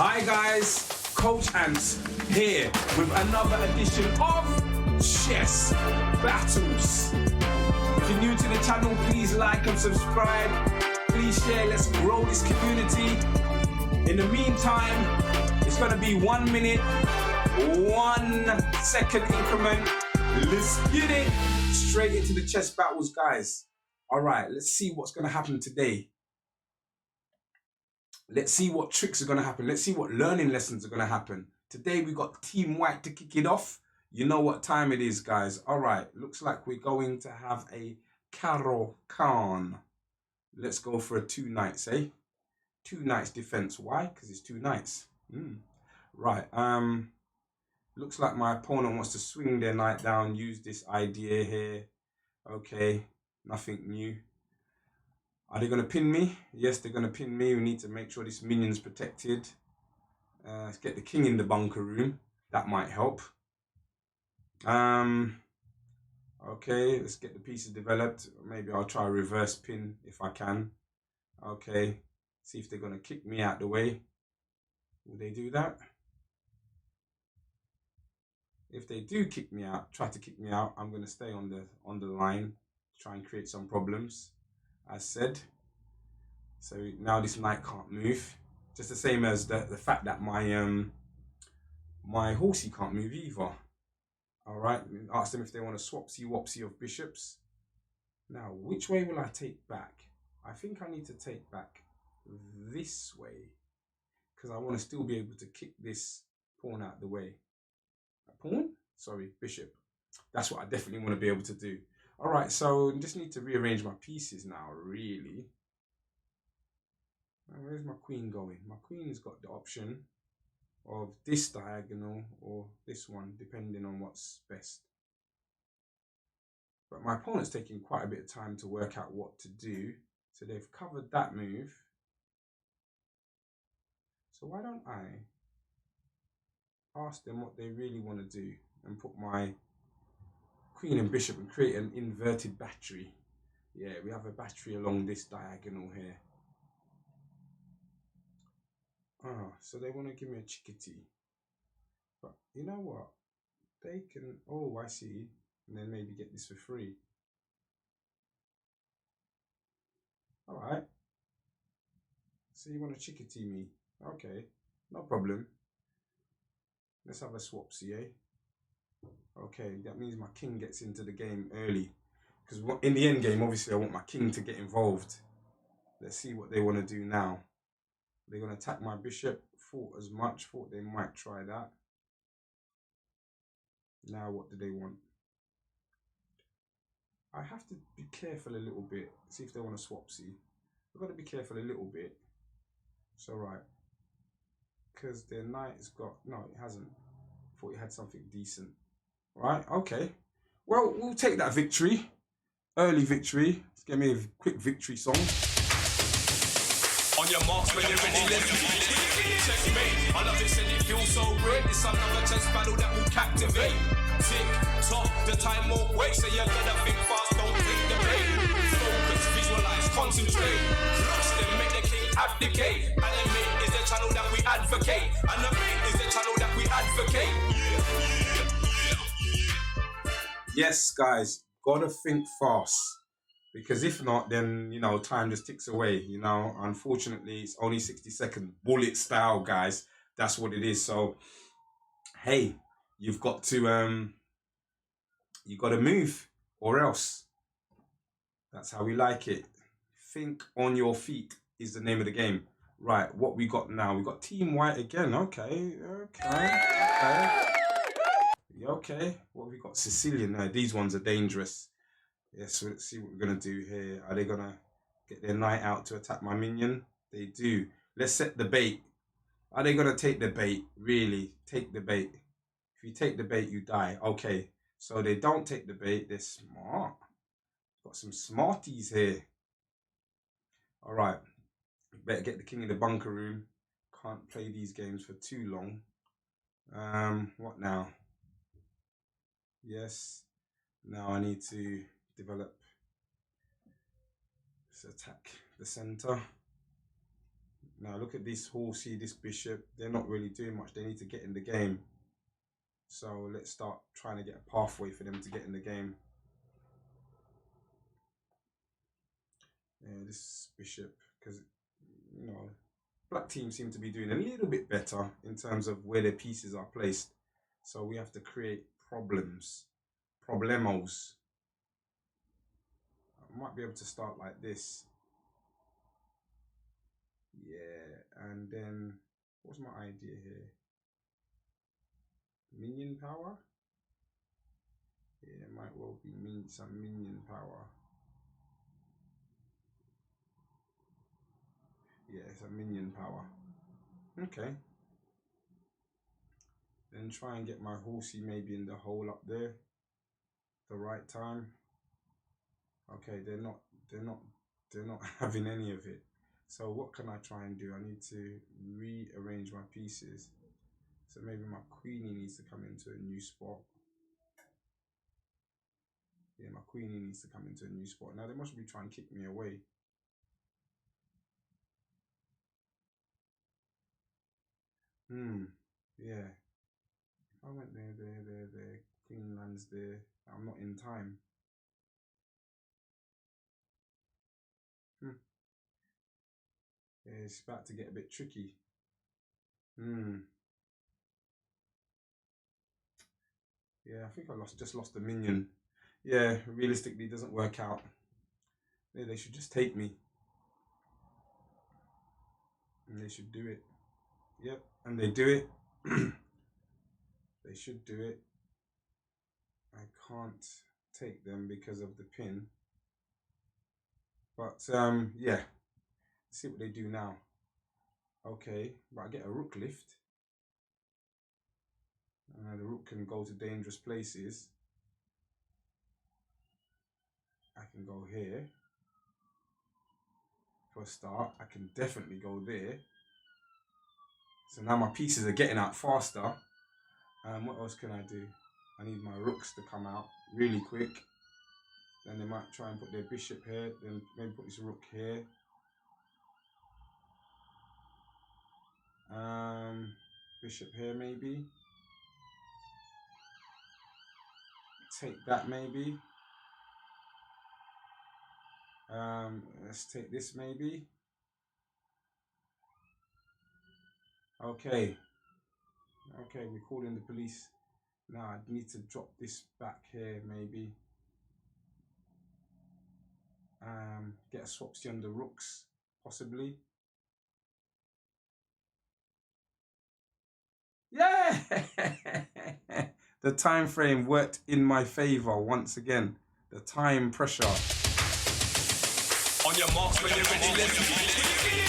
Hi guys, Coach Ants here with another edition of Chess Battles. If you're new to the channel, please like and subscribe. Please share, let's grow this community. In the meantime, it's gonna be 1 minute, 1 second increment. Let's get it straight into the chess battles, guys. All right, let's see what's gonna happen today. Let's see what tricks are going to happen. Let's see what learning lessons are going to happen. Today we got Team White to kick it off. You know what time it is, guys. All right, looks like we're going to have a Caro Khan. Let's go for a 2 knights, eh? 2 knights defense. Why? Because it's 2 knights. Right. Looks like my opponent wants to swing their knight down, use this idea here. Okay, nothing new. Are they going to pin me? Yes, they're going to pin me. We need to make sure this minion's protected. Let's get the king in the bunker room. That might help. Okay, let's get the pieces developed. Maybe I'll try a reverse pin if I can. Okay, see if they're going to kick me out the way. Will they do that? If they do kick me out, try to kick me out, I'm going to stay on the line, try and create some problems. As said, so now this knight can't move. Just the same as the fact that my my horsey can't move either. All right, ask them if they want a swapsy wopsy of bishops. Now, which way will I take back? I think I need to take back this way because I want to still be able to kick this pawn out the way. A pawn? Sorry, bishop. That's what I definitely want to be able to do. All right, so just need to rearrange my pieces now, really. Where's my queen going? My queen's got the option of this diagonal or this one, depending on what's best. But my opponent's taking quite a bit of time to work out what to do. So they've covered that move. So why don't I ask them what they really want to do and put my queen and bishop and create an inverted battery. Yeah, we have a battery along this diagonal here. Oh, so they want to give me a chickadee. But you know what? They can, oh, I see. And then maybe get this for free. All right. So you want to chickadee me? Okay, no problem. Let's have a swapsy, eh? Okay, that means my king gets into the game early. Because in the end game, obviously, I want my king to get involved. Let's see what they want to do now. They're going to attack my bishop. Thought as much. Thought they might try that. Now, what do they want? I have to be careful a little bit. See if they want a swapsy. I've got to be careful a little bit. So, right. Because their knight's got... No, it hasn't. Thought it had something decent. Right, okay. Well, we'll take that victory. Early victory. Let's get me a quick victory song. On your marks when you're ready, let's checkmate. I love it, and it feels so great. It's another chess battle that will captivate. Tick tock, the time won't wait, so you gotta think fast, don't take the bait. Focus, visualize, concentrate. Crush them, make the king abdicate. Animate is the channel that we advocate. Animate is the channel that we advocate. Yes, guys, gotta think fast. Because if not, then, you know, time just ticks away. You know, unfortunately, it's only 60 seconds. Bullet style, guys. That's what it is. So, hey, you've got to move or else. That's how we like it. Think on your feet is the name of the game. Right, what we got now? We got Team White again. Okay. Okay, what have we got? Sicilian. No, these ones are dangerous. Yes, so let's see what we're going to do here. Are they going to get their knight out to attack my minion? They do. Let's set the bait. Are they going to take the bait? Really? Take the bait. If you take the bait, you die. Okay, so they don't take the bait. They're smart. Got some smarties here. All right. Better get the king in the bunker room. Can't play these games for too long. What now? Yes. Now I need to develop. Let's attack the center. Now look at this horsey, this bishop. They're not really doing much. They need to get in the game. So let's start trying to get a pathway for them to get in the game. Yeah, this bishop, because, you know, black teams seem to be doing a little bit better in terms of where their pieces are placed. So we have to create problemos. I might be able to start like this. Yeah, and then what's my idea here? Minion power? Yeah, it might well be some minion power. Yeah, it's a minion power. Okay. Then try and get my horsey maybe in the hole up there. The right time. Okay, they're not having any of it. So what can I try and do? I need to rearrange my pieces. So maybe my queenie needs to come into a new spot. Yeah, my queenie needs to come into a new spot. Now they must be trying to kick me away. Yeah. I went there. Queen lands there. I'm not in time. Yeah, it's about to get a bit tricky. Yeah, I think I just lost a minion. Yeah, realistically, it doesn't work out. Yeah, they should just take me. And they should do it. Yep, and they do it. They should do it. I can't take them because of the pin. But, yeah. Let's see what they do now. Okay, but I get a rook lift. The rook can go to dangerous places. I can go here. For a start, I can definitely go there. So now my pieces are getting out faster. What else can I do? I need my rooks to come out really quick. Then they might try and put their bishop here. Then maybe put this rook here. Bishop here maybe. Take that maybe. Let's take this maybe. Okay, we're calling the police. Now I need to drop this back here maybe. Get a swapsy on the rooks, possibly. Yeah! The time frame worked in my favor once again. The time pressure. On your marks when you're ready, let's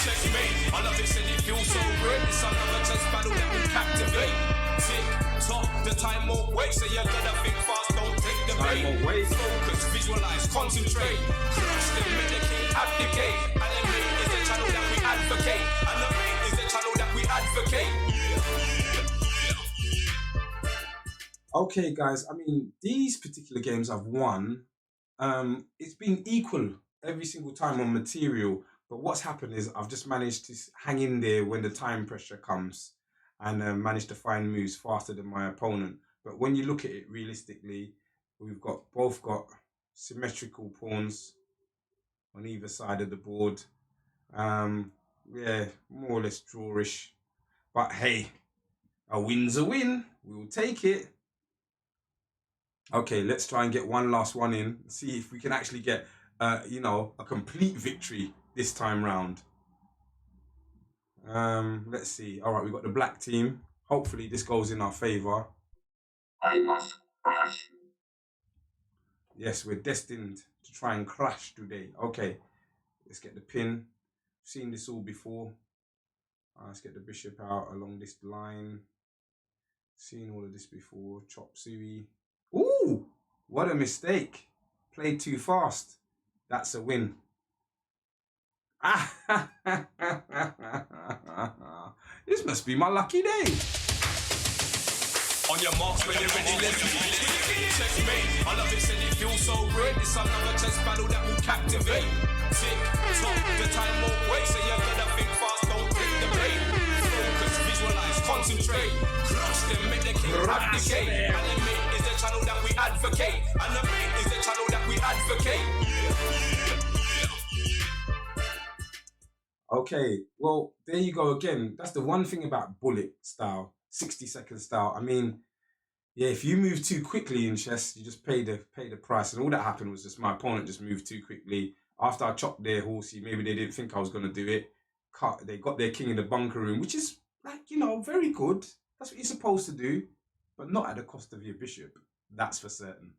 checkmate. I love it, said it feels so great. It's another chess battle that will captivate. Tick tock, the time won't wait, so you're gonna think fast, don't take the bait. Time won't wait. Focus, visualize, concentrate. Crash the medicate, abdicate. Animate is the channel that we advocate. Animate is the channel that we advocate. Okay, guys, I mean, these particular games I've won, it's been equal every single time on material. But what's happened is I've just managed to hang in there when the time pressure comes and managed to find moves faster than my opponent. But when you look at it realistically, we've both got symmetrical pawns on either side of the board. Yeah, more or less drawish. But hey, a win's a win. We'll take it. Okay, let's try and get one last one in. See if we can actually get, you know, a complete victory this time round. Let's see. All right, we've got the black team. Hopefully this goes in our favor. I must crash. Yes, we're destined to try and crash today. Okay, let's get the pin. Seen this all before. Let's get the bishop out along this line. Seen all of this before. Chop suey. Ooh, what a mistake. Played too fast. That's a win. This must be my lucky day. On your marks when you're ready, let's checkmate. I love it, said it feels so great. It's another chess battle that will captivate. Tick tock, the time won't wait, so you're gonna think fast, don't take concentrate. Crush them, make the king abdicate. Animate is the channel that we advocate. Animate is the channel that we advocate. Okay, well, there you go again. That's the one thing about bullet style, 60-second style. I mean, yeah, if you move too quickly in chess, you just pay the price. And all that happened was just my opponent just moved too quickly. After I chopped their horsey, maybe they didn't think I was going to do it. They got their king in the bunker room, which is, like, you know, very good. That's what you're supposed to do, but not at the cost of your bishop. That's for certain.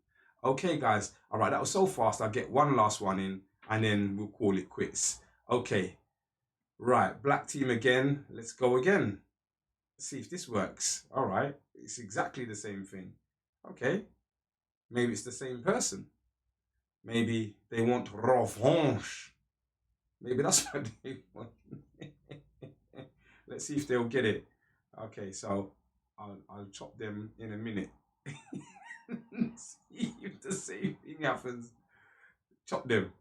Okay, guys. All right, that was so fast. I'll get one last one in, and then we'll call it quits. Okay. Right, black team again. Let's go again. Let's see if this works. All right, it's exactly the same thing. Okay, maybe it's the same person. Maybe they want revanche. Maybe that's what they want. Let's see if they'll get it. Okay, so I'll chop them in a minute. See if the same thing happens. Chop them.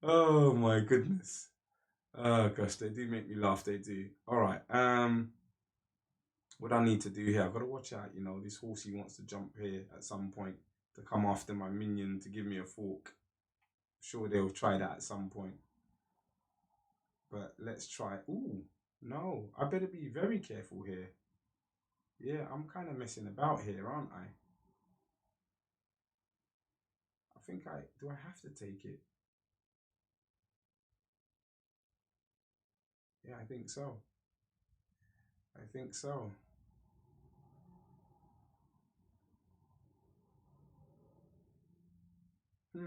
Oh my goodness. Oh gosh, they do make me laugh, they do. Alright, what I need to do here, I've got to watch out, you know, this horsey wants to jump here at some point to come after my minion to give me a fork. I'm sure they'll try that at some point. But let's try. Ooh, no, I better be very careful here. Yeah, I'm kind of messing about here, aren't I? Do I have to take it? Yeah, I think so. I think so. No,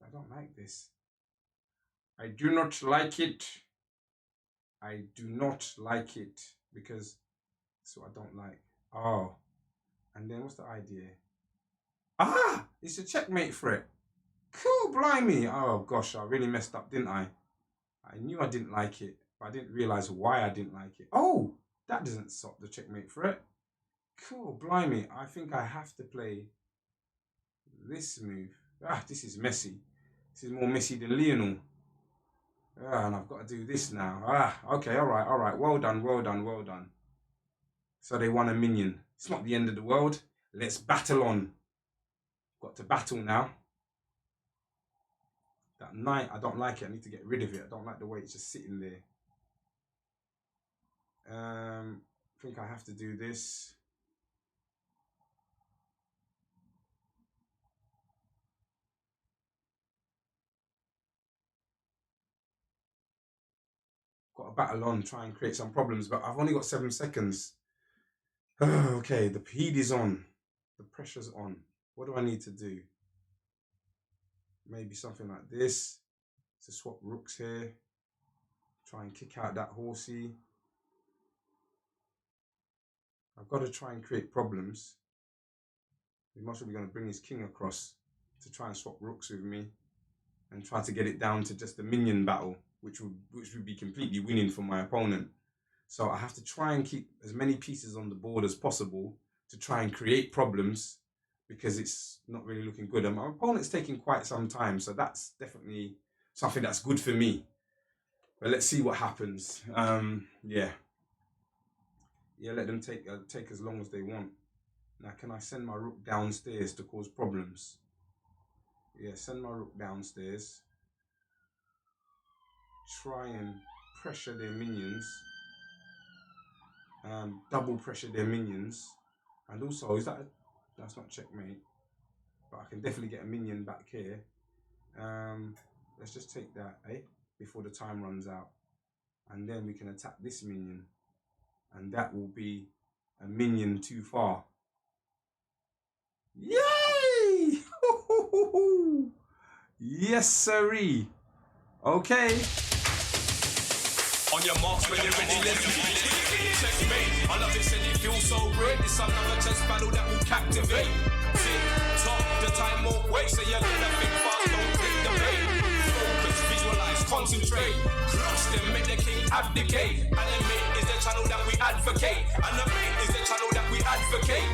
I don't like this. I do not like it. I do not like it because that's what I don't like. Oh, and then what's the idea? Ah, it's a checkmate threat. Cool, blimey. Oh gosh, I really messed up, didn't I? I knew I didn't like it, but I didn't realize why I didn't like it. Oh, that doesn't stop the checkmate threat. Cool, blimey. I think I have to play this move. Ah, this is messy. This is more messy than Lionel. Ah, and I've got to do this now. Ah, okay, all right. Well done, well done, well done. So they won a minion. It's not the end of the world. Let's battle on. Got to battle now. That knight, I don't like it. I need to get rid of it. I don't like the way it's just sitting there. I think I have to do this. Got to battle on, try and create some problems, but I've only got 7 seconds. Okay, the heat is on. The pressure's on. What do I need to do? Maybe something like this. To swap rooks here. Try and kick out that horsey. I've got to try and create problems. He's most probably going to bring his king across to try and swap rooks with me. And try to get it down to just a minion battle, which would be completely winning for my opponent. So I have to try and keep as many pieces on the board as possible to try and create problems, because it's not really looking good. And my opponent's taking quite some time, so that's definitely something that's good for me. But let's see what happens. Yeah, let them take as long as they want. Now, can I send my rook downstairs to cause problems? Yeah, send my rook downstairs. Try and pressure their minions. Double pressure their minions. And also, that's not checkmate. But I can definitely get a minion back here. Let's just take that, before the time runs out. And then we can attack this minion. And that will be a minion too far. Yay! Yes, sirree. Okay. On your marks when you're ready, let's checkmate. I love it, said it feels so great. It's another chess battle that will captivate. Tick tock, the time won't wait, so you're gonna think fast, don't take the bait. Focus, visualize, concentrate. Crush them, make the king abdicate. Animate is the channel that we advocate. Animate is the channel that we advocate.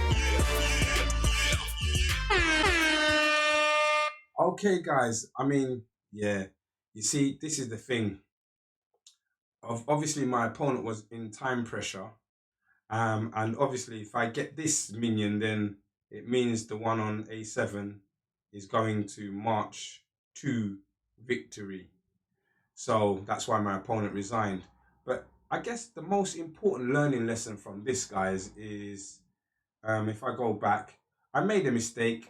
Okay, guys. I mean, yeah. You see, this is the thing. Obviously, my opponent was in time pressure. And obviously, if I get this minion, then it means the one on A7 is going to march to victory. So that's why my opponent resigned. But I guess the most important learning lesson from this, guys, is if I go back, I made a mistake.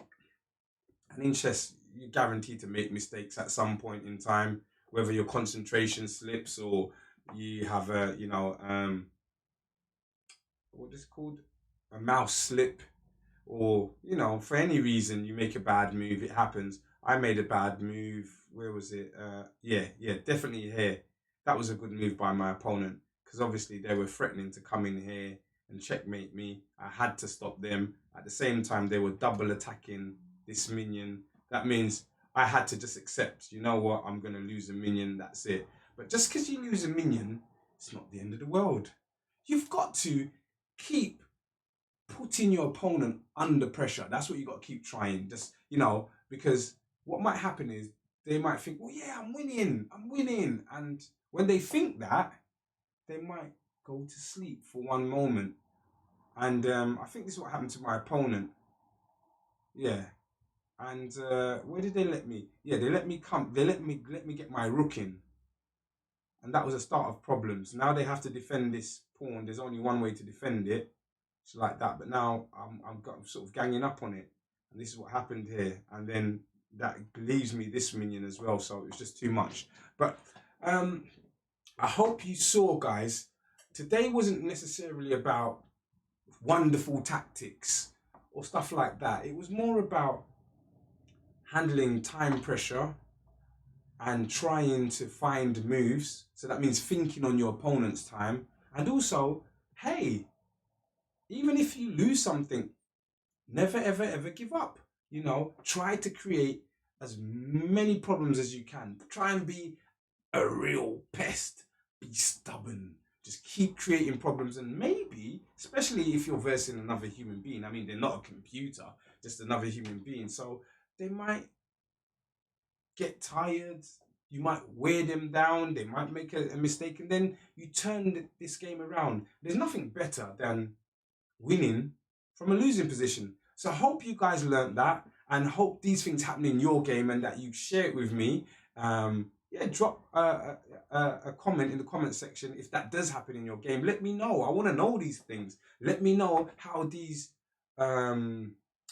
And in chess, you're guaranteed to make mistakes at some point in time, whether your concentration slips or you have a, what is it called? A mouse slip, or for any reason you make a bad move. It happens. I made a bad move. Where was it? Yeah, definitely here. That was a good move by my opponent, because obviously they were threatening to come in here and checkmate me. I had to stop them. At the same time, they were double attacking this minion. That means I had to just accept, you know what, I'm going to lose a minion, that's it. But just because you lose a minion, it's not the end of the world. You've got to keep putting your opponent under pressure. That's what you got to keep trying. Just, because what might happen is they might think, well, yeah, I'm winning. And when they think that, they might go to sleep for one moment. And I think this is what happened to my opponent. Yeah. And where did they let me? Yeah, they let me come. They let me get my rook in. And that was the start of problems. Now they have to defend this pawn. There's only one way to defend it. It's like that. But now I'm sort of ganging up on it. And this is what happened here. And then that leaves me this minion as well. So it was just too much. But I hope you saw, guys, today wasn't necessarily about wonderful tactics or stuff like that. It was more about handling time pressure and trying to find moves. So that means thinking on your opponent's time. And also, hey, even if you lose something, never, ever, ever give up. Try to create as many problems as you can. Try and be a real pest. Be stubborn. Just keep creating problems. And maybe, especially if you're versing another human being, I mean, they're not a computer, just another human being. So they might get tired, you might wear them down, they might make a mistake, and then you turn this game around. There's nothing better than winning from a losing position. So I hope you guys learned that, and hope these things happen in your game and that you share it with me. Drop a comment in the comment section if that does happen in your game. Let me know. I want to know these things. Let me know how these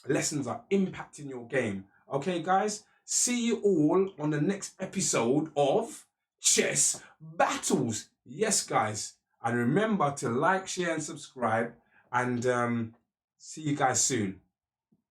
lessons are impacting your game. Okay, guys? See you all on the next episode of Chess Battles. Yes, guys. And remember to like, share, and subscribe. And see you guys soon.